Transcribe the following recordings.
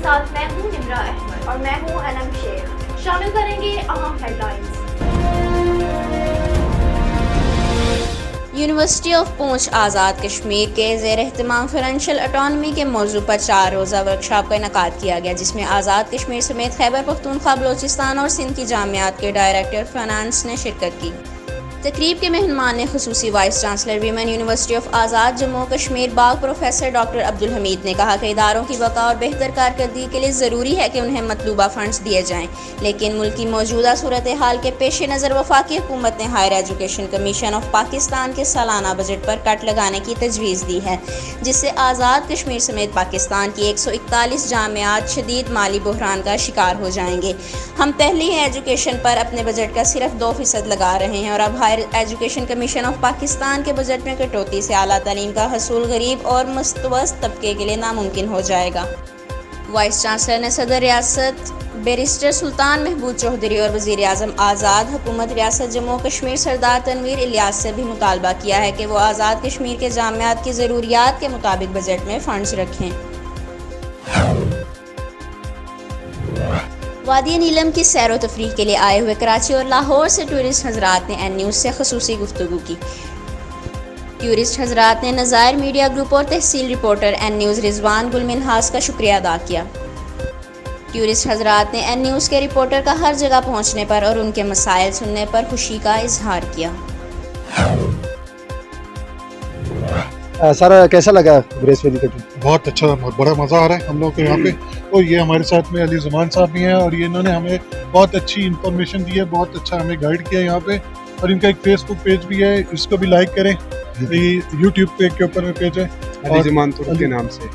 साथ मैं हूँ निम्रा अहमद और मैं हूँ अनम शेख। शामिल करेंगे अहम हेडलाइंस। यूनिवर्सिटी ऑफ पूंछ आज़ाद कश्मीर के ज़ेर एहतमाम फाइनेंशियल ऑटोनॉमी के मौजू पर 4 रोज़ा वर्कशॉप का इनेकाद किया गया, जिसमें आज़ाद कश्मीर समेत खैबर पख्तूनख्वा, बलोचिस्तान और सिंध की जामियात के डायरेक्टर फाइनेंस ने शिरकत की। तकरीब के मेहमान ने खुसूसी vice chancellor women university of Azad Jammu Kashmir Bagh professor doctor Abdul Hamid ने कहा कि इदारों की बका और बेहतर कारकर्दगी के लिए ज़रूरी है कि उन्हें मतलूबा फ़ंड्स दिए जाएँ, लेकिन मुल्क की मौजूदा सूरत हाल के पेश नज़र वफाकी हुकूमत ने higher education commission of Pakistan के सालाना बजट पर कट लगाने की तजवीज़ दी है, जिससे आज़ाद कश्मीर समेत पाकिस्तान की 141 जामियात शदीद माली बहरान का शिकार हो जाएंगे। हम पहले ही एजुकेशन पर अपने बजट का सिर्फ 2% लगा रहे हैं और अब higher education commission of Pakistan के बजट में कटौती से आला तालीम का हसूल गरीब और मुस्तवस्त तबके के लिए नामुमकिन हो जाएगा। वाइस चांसलर ने सदर रियासत बैरिस्टर सुल्तान महमूद चौधरी और वज़ीर आज़म आज़ाद हुकूमत रियासत जम्मू कश्मीर सरदार तनवीर इलियास से भी मुतालबा किया है कि वो आज़ाद कश्मीर के जामियात की ज़रूरियात के मुताबिक बजट में फ़ंड्स रखें। वादी नीलम की सैर व तफरीह के लिए आए हुए कराची और लाहौर से टूरिस्ट हजरात ने एन न्यूज़ से खुसूसी गुफ्तगू की। टूरिस्ट हजरात ने नज़ायर मीडिया ग्रुप और तहसील रिपोर्टर एन न्यूज़ रिजवान गुल मिन्हास का शुक्रिया अदा किया। टूरिस्ट हजरात ने एन न्यूज़ के रिपोर्टर का हर जगह पहुँचने पर और उनके मसाइल सुनने पर खुशी का इजहार किया। सर कैसा लगा ग्रेस वैली का टूर? बहुत अच्छा, बहुत बड़ा मज़ा आ रहा है हम लोग को यहाँ पे। और ये हमारे साथ में अली ज़ुमान साहब भी हैं और ये इन्होंने हमें बहुत अच्छी इन्फॉर्मेशन दी है, बहुत अच्छा हमें गाइड किया यहाँ पे। और इनका एक फेसबुक पेज भी है, इसको भी लाइक करें। ये यूट्यूब पे के ऊपर में पेज है अली ज़ुमान तुर्क के नाम से।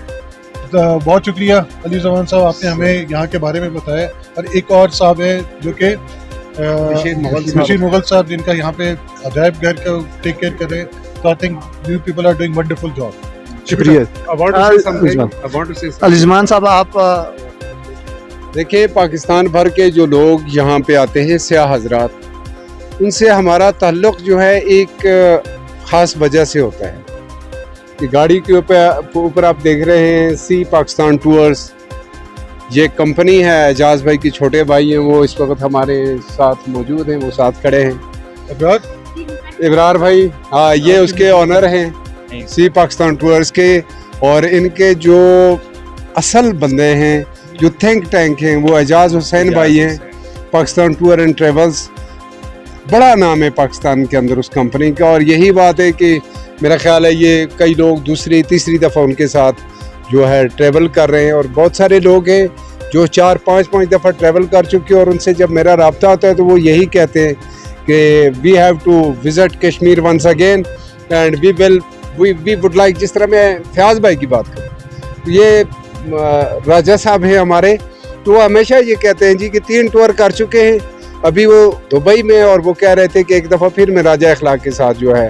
बहुत शुक्रिया अली ज़ुमान साहब, आपने हमें यहाँ के बारे में बताया। और एक और साहब है जो कि रशीद मुगल साहब, जिनका यहाँ पे अजायब घर का टेक केयर कर रहे हैं। So I think you people are doing wonderful job. शुक्रिया। अली ज़ुमान साहब, आप देखिए, पाकिस्तान भर के जो लोग यहाँ पे आते हैं सियाह हजरात, उनसे हमारा ताल्लुक़ जो है एक ख़ास वजह से होता है कि गाड़ी के ऊपर आप देख रहे हैं सी पाकिस्तान टूर्स, ये कंपनी है। एजाज भाई के छोटे भाई हैं, वो इस वक्त हमारे साथ मौजूद हैं, वो साथ खड़े हैं। इब्रार भाई, हाँ, ये उसके ऑनर हैं सी पाकिस्तान टूर्स के। और इनके जो असल बंदे हैं, जो थिंक टैंक हैं, वो एजाज हुसैन भाई हैं। पाकिस्तान टूर एंड ट्रेवल्स बड़ा नाम है पाकिस्तान के अंदर उस कंपनी का। और यही बात है कि मेरा ख्याल है ये कई लोग दूसरी तीसरी दफ़ा उनके साथ जो है ट्रेवल कर रहे हैं। और बहुत सारे लोग हैं जो 4-5 दफ़ा ट्रेवल कर चुके हैं और उनसे जब मेरा रब्ता होता है तो वो यही कहते हैं कि we have to visit Kashmir once again and we would like. जिस तरह मैं फयाज भाई की बात करूँ, ये राजा साहब हैं हमारे, तो वो हमेशा ये कहते हैं जी कि 3 टूर कर चुके हैं। अभी वो दुबई में, और वो कह रहे थे कि एक दफ़ा फिर मैं राजा अखलाक के साथ जो है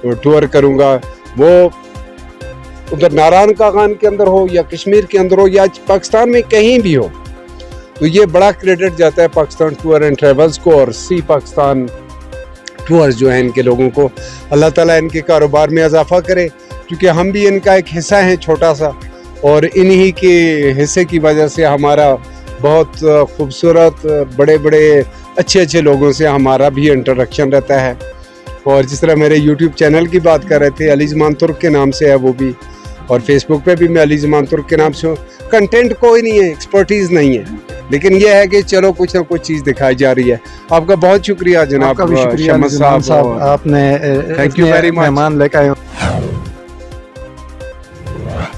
तो टूर करूँगा। वो उधर नारायण कागान के अंदर हो या कश्मीर के अंदर हो या पाकिस्तान में कहीं भी हो, तो ये बड़ा क्रेडिट जाता है पाकिस्तान टूर एंड ट्रेवल्स को। और सी पाकिस्तान टूर्स जो हैं, इनके लोगों को अल्लाह ताला इनके कारोबार में इजाफा करे, क्योंकि हम भी इनका एक हिस्सा हैं छोटा सा। और इन्हीं के हिस्से की वजह से हमारा बहुत खूबसूरत बड़े बड़े अच्छे लोगों से हमारा भी इंटरेक्शन रहता है। और जिस तरह मेरे यूट्यूब चैनल की बात कर रहे थे, अली ज़ुमान तुर्क के नाम से है वो भी, और फेसबुक पे भी मैं अली ज़ुमान तुर्क के नाम से हूँ। कंटेंट कोई नहीं है, एक्सपर्टीज़ नहीं है, लेकिन ये है कि चलो कुछ ना कुछ चीज़ दिखाई जा रही है। आपका बहुत शुक्रिया जनाब शमस साहब, आपने थैंक यू वेरी मच मेहमान लेकर आए।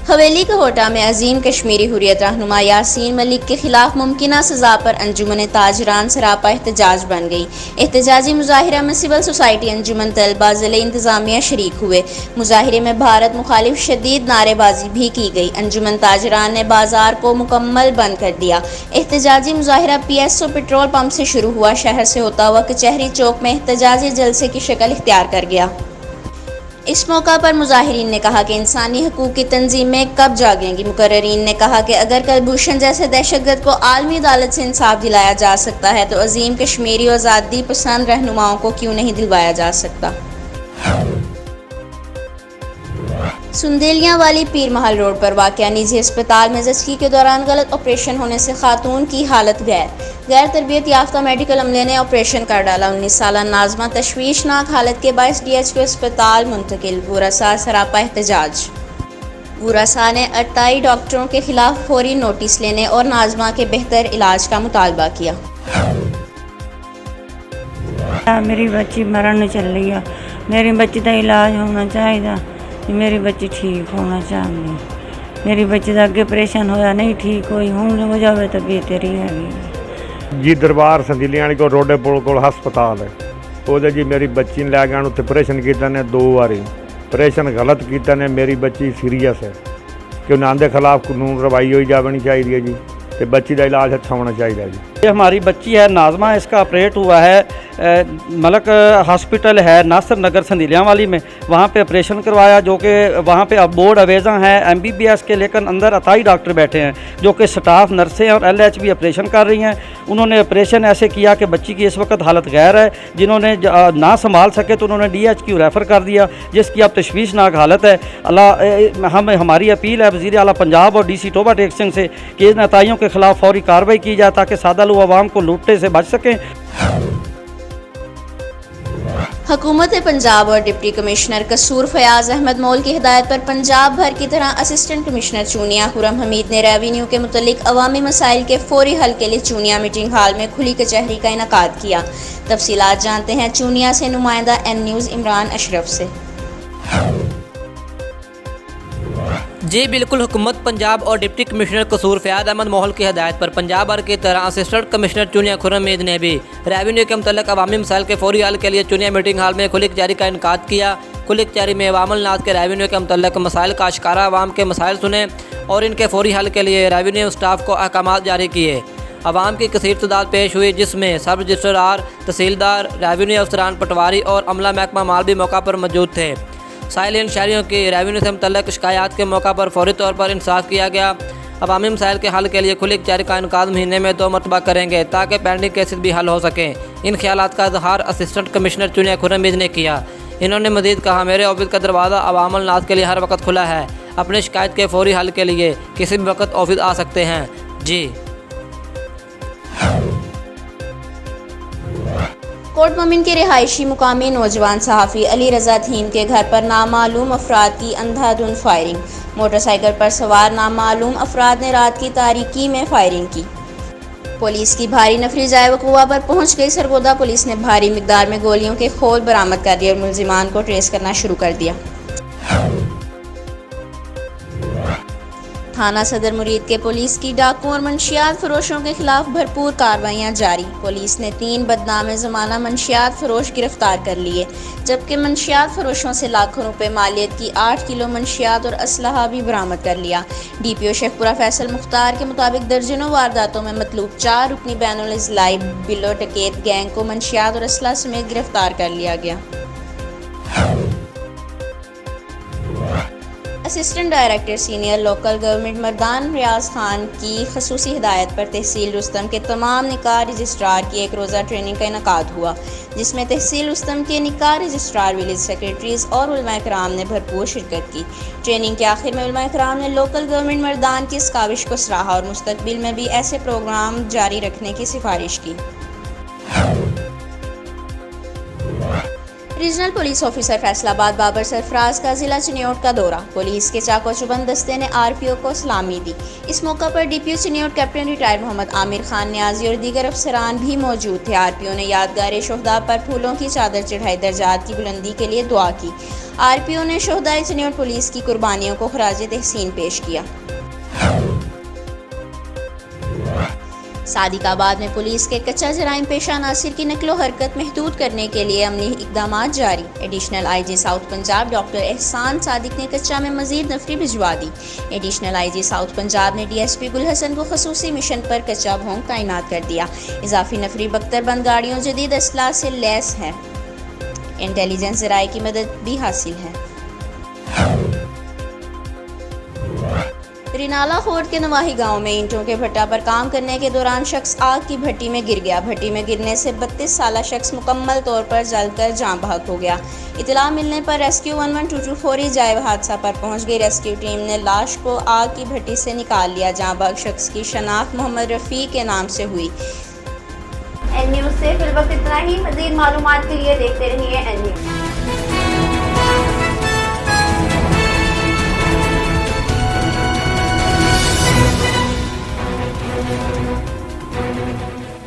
हवेली कोहटा में अजीम कश्मीरी हुर्रियत रहनुमा यासीन मलिक के खिलाफ मुमकिना सज़ा पर अंजुमन ताजरान सरापा एहतजाज बन गई। एहतजाजी मुजाहिरा में सिविल सोसाइटी, अंजुमन तलबा, ज़िले इंतज़ामिया शरीक हुए। मुजाहिरे में भारत मुखालिफ शदीद नारेबाजी भी की गई। अंजुमन ताजरान ने बाजार को मुकम्मल बंद कर दिया। एहतजाजी मुजाहिरा PSO पेट्रोल पंप से शुरू हुआ, शहर से होता हुआ कचहरी चौक में एहतजाजी जलसे की शक्ल इख्तियार कर गया। इस मौका पर मुजाहिरीन ने कहा कि इंसानी हकूक़ की तंजीमें कब जागेंगी। मुकर्ररीन ने कहा कि अगर कलभूषण जैसे दहशतगर्द को आलमी अदालत से इंसाफ दिलाया जा सकता है तो अजीम कश्मीरी और आज़ादी पसंद रहनुमाओं को क्यों नहीं दिलवाया जा सकता। सुंदेलियां वाली पीर महल रोड पर वाक़या निजी अस्पताल में ज़चगी के दौरान गलत ऑपरेशन होने से खातून की हालत गैर तरबियत याफ्ता मेडिकल अमले ने ऑपरेशन कर डाला। 19 साला नाज़मा तशवीशनाक हालत के बायस DHQ अस्पताल मुंतकिल। वुरासा सरापा एहतजाज। वुरासा ने 28 डॉक्टरों के खिलाफ फौरी नोटिस लेने और नाज़मा के बेहतर इलाज का मुतालबा किया। मेरी बच्ची मरण चल रही है, मेरी बच्ची का इलाज होना चाहिए, मेरी बच्ची ठीक होना चाहिए। मेरी बच्ची का अगे ऑपरेशन होया नहीं ठीक हुई, हूँ हो जाए तो बेहतर ही है जी। दरबार संदीलियां वाली को रोडे पुल को हस्पताल है, ਉਹਦੇ जी मेरी बच्ची ने लै गया उत्थे ऑपरेशन किया ने 2 बारी ऑपरेशन गलत किया ने। मेरी बच्ची सीरीयस है कि उन्होंने के खिलाफ कानून रवाई हो जानी चाहिए जी, तो बच्ची का इलाज अच्छा होना चाहिए जी। ये हमारी बच्ची है नाज़मा, इसका ऑपरेट हुआ है मलक हॉस्पिटल है नासिर नगर संदीलियां वाली में, वहाँ पे ऑपरेशन करवाया जो कि वहाँ पे अब बोर्ड अवेज़ा हैं MBBS के, लेकिन अंदर 28 डॉक्टर बैठे हैं जो कि स्टाफ नर्सें और LH भी ऑपरेशन कर रही हैं। उन्होंने ऑपरेशन ऐसे किया कि बच्ची की इस वक्त हालत गैर है, जिन्होंने ना संभाल सके तो उन्होंने DHQ रेफ़र कर दिया, जिसकी अब तशवीशनाक हालत है। हमारी अपील है वज़ीर आला पंजाब और DC टोबा टेक सिंह से कि इन नताइयों के खिलाफ फौरी कार्रवाई की जाए ताकि सादा लोग आवाम को लूटने से बच सकें। हुकूमत पंजाब और डिप्टी कमिश्नर कसूर फयाज अहमद मोल की हिदायत पर पंजाब भर की तरह असिस्टेंट कमिश्नर चूनिया खुरम हमीद ने रेवेन्यू के मुतल्लिक अवामी मसाइल के फौरी हल के लिए चूनिया मीटिंग हाल में खुली कचहरी का इनेकाद किया। तफसीलात जानते हैं चूनिया से नुमाइंदा N न्यूज़ इमरान अशरफ से। जी बिल्कुल, हुकूमत पंजाब और डिप्टी कमिश्नर कसूर फयाज अहमद मोहल की हदायत पर पंजाब भर की तरह असिस्टेंट कमिश्नर चूनिया खुरम हमीद ने भी रेवेन्यू के मुतल्लिक अवामी मसाइल के फौरी हल के लिए चूनिया मीटिंग हाल में खुली कचहरी का इनेकाद किया। खुली कचहरी में अवामुल नाज़ के रेवेन्यू के मुतल्लिक मसाइल का आशकारा अवाम के मसाइल सुने और इनके फौरी हल के लिए रेवेन्यू स्टाफ को अहकामात जारी किए। अवाम की कसीर तादाद पेश हुई, जिसमें सब रजिस्ट्रार, तहसीलदार, रेवेन्यू अफसरान, पटवारी और अमला महकमा माल भी मौका पर मौजूद थे। साइलिन शहरियों की रेवेन्यू से मुतल्लिक शिकायत के मौका पर फौरी तौर पर इंसाफ किया गया। अवामी मसाइल के हल के लिए खुली कचहरी का इनेकाद महीने में 2 मरतबा करेंगे ताकि पेंडिंग केसेस भी हल हो सकें। इन ख्यालात का इजहार असिस्टेंट कमिश्नर चूनिया खुरम हमीद ने किया। इन्होंने मज़ीद कहा, मेरे ऑफिस का दरवाज़ा अवामुल नाज़ के लिए हर वक्त खुला है, अपनी शिकायत के फौरी हल के लिए किसी भी वक्त ऑफिस आ सकते हैं। जी। कोट मोमिन के रिहायशी मुकामी नौजवान सहाफ़ी अली रज़ा थीम के घर पर नामालूम अफराद की अंधाधुंध फायरिंग। मोटरसाइकिल पर सवार नामालूम अफराद ने रात की तारीकी में फायरिंग की। पुलिस की भारी नफरी जाए वक़ुआ पर पहुंच गई। सरगोदा पुलिस ने भारी मिकदार में गोलियों के खोल बरामद कर दिए और मुलजिमान को ट्रेस करना शुरू कर दिया। थाना सदर मुरीद के पुलिस की डाकुओं और मंशियात फरोशों के खिलाफ भरपूर कार्रवाइयाँ जारी। पुलिस ने 3 बदनाम ज़माना मंशियात फरोश गिरफ्तार कर लिए, जबकि मंशियात फरोशों से लाखों रुपए मालियत की 8 किलो मंशियात और असलहा भी बरामद कर लिया। DPO शेखपुरा फैसल मुख्तार के मुताबिक दर्जनों वारदातों में मतलूब 4 रुकनी बैनुल इज़लाई बिलो डकैत गैंग को मंशियात और असलहा समेत गिरफ्तार कर लिया गया। Assistant director senior local government Mardan Riaz Khan की खसूसी हिदायत पर तहसील रुस्तम के तमाम निकाह रजिस्ट्रार की एक रोज़ा ट्रेनिंग का इनेकाद हुआ, जिसमें तहसील रुस्तम के निकाह रजिस्ट्रार, विलेज सेक्रेटरीज और उलमा कराम ने भरपूर शिरकत की। ट्रेनिंग के आखिर में उलमा कराम ने लोकल गवर्नमेंट मर्दान की इस काविश को सराहा और मुस्तकबिल में भी ऐसे प्रोग्राम जारी रखने की सिफारिश की। Regional police officer Faisalabad Babar Sarfaraz का जिला चिन्योट का दौरा। पुलिस के चाको चुबंद दस्ते ने RPO को सलामी दी। इस मौका पर DPO Chiniot captain retired Mohammad Aamir Khan Niazi और दीगर अफसरान भी मौजूद थे। RPO ने यादगार शोहदा पर फूलों की चादर चढ़ाई, दर्जात की बुलंदी के लिए दुआ की। RPO ने शोहदाए चिन्योट पुलिस की कुर्बानियों को खराज तहसीन पेश किया। सादिकाबाद में पुलिस के कच्चा जराइम पेशा नासिर की नकलो हरकत महदूद करने के लिए अमली इकदामात जारी। Additional IG south Punjab doctor एहसान सादिक ने कच्चा में मजीद नफरी भिजवा दी। एडिशनल IG साउथ पंजाब ने DSP गुल हसन को खसूसी मिशन पर कच्चा भोंग तैनात कर दिया। इजाफी नफरी बख्तरबंद गाड़ियों जदीद असलाह से लैस है। इंटेलिजेंस ज़राए की मदद भी हासिल है। नाला खोट के नवाही गांव में ईंटों के भट्टा पर काम करने के दौरान शख्स आग की भट्टी में गिर गया। भट्टी में गिरने से 32 साला शख्स मुकम्मल तौर पर जलकर जाँ बहक हो गया। इतला मिलने पर रेस्क्यू 112 फौरी जाए हादसा पर पहुंच गई। रेस्क्यू टीम ने लाश को आग की भट्टी से निकाल लिया। जाँ बहक शख्स की शनाख्त मोहम्मद रफ़ी के नाम से हुई। एन न्यूज़ से फिल वक्त इतना ही। मज़ीद मालूमात के लिए देखते रहिए एन न्यूज़।